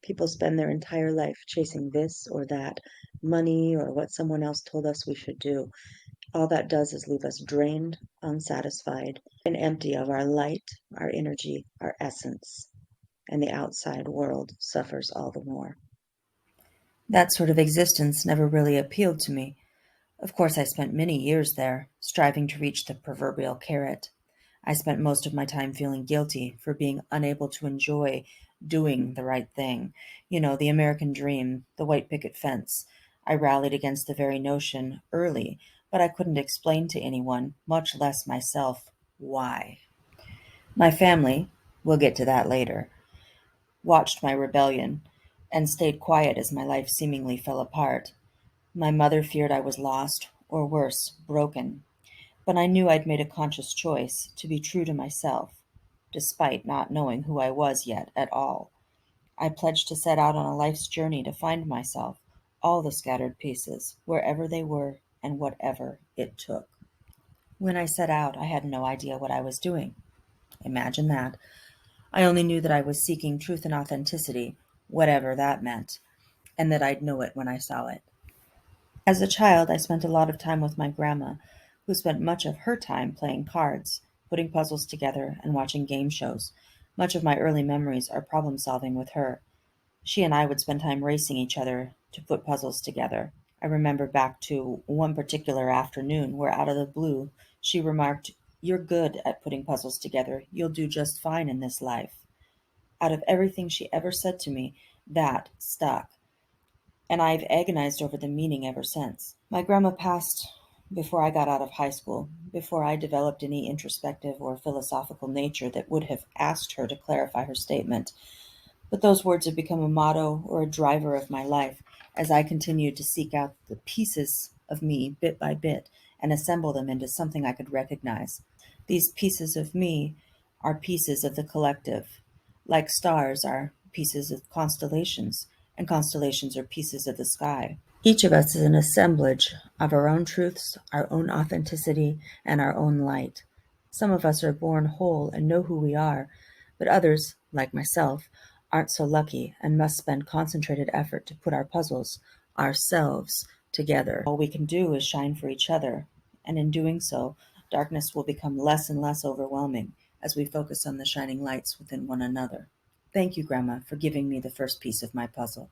People spend their entire life chasing this or that, money or what someone else told us we should do. All that does is leave us drained, unsatisfied, and empty of our light, our energy, our essence. And the outside world suffers all the more. That sort of existence never really appealed to me. Of course, I spent many years there, striving to reach the proverbial carrot. I spent most of my time feeling guilty for being unable to enjoy doing the right thing. You know, the American dream, the white picket fence. I rallied against the very notion early, but I couldn't explain to anyone, much less myself, why. My family, we'll get to that later, watched my rebellion and stayed quiet as my life seemingly fell apart. My mother feared I was lost, or worse, broken. But I knew I'd made a conscious choice to be true to myself, despite not knowing who I was yet at all. I pledged to set out on a life's journey to find myself, all the scattered pieces, wherever they were and whatever it took. When I set out, I had no idea what I was doing. Imagine that. I only knew that I was seeking truth and authenticity, whatever that meant, and that I'd know it when I saw it. As a child, I spent a lot of time with my grandma, who spent much of her time playing cards, putting puzzles together, and watching game shows. Much of my early memories are problem solving with her. She and I would spend time racing each other to put puzzles together. I remember back to one particular afternoon where, out of the blue, she remarked, "You're good at putting puzzles together. You'll do just fine in this life." Out of everything she ever said to me, that stuck, and I've agonized over the meaning ever since. My grandma passed before I got out of high school, before I developed any introspective or philosophical nature that would have asked her to clarify her statement. But those words have become a motto or a driver of my life as I continue to seek out the pieces of me bit by bit and assemble them into something I could recognize. These pieces of me are pieces of the collective, like stars are pieces of constellations, and constellations are pieces of the sky. Each of us is an assemblage of our own truths, our own authenticity, and our own light. Some of us are born whole and know who we are, but others, like myself, aren't so lucky and must spend concentrated effort to put our puzzles, ourselves, together. All we can do is shine for each other, and in doing so, darkness will become less and less overwhelming as we focus on the shining lights within one another. Thank you, Grandma, for giving me the first piece of my puzzle.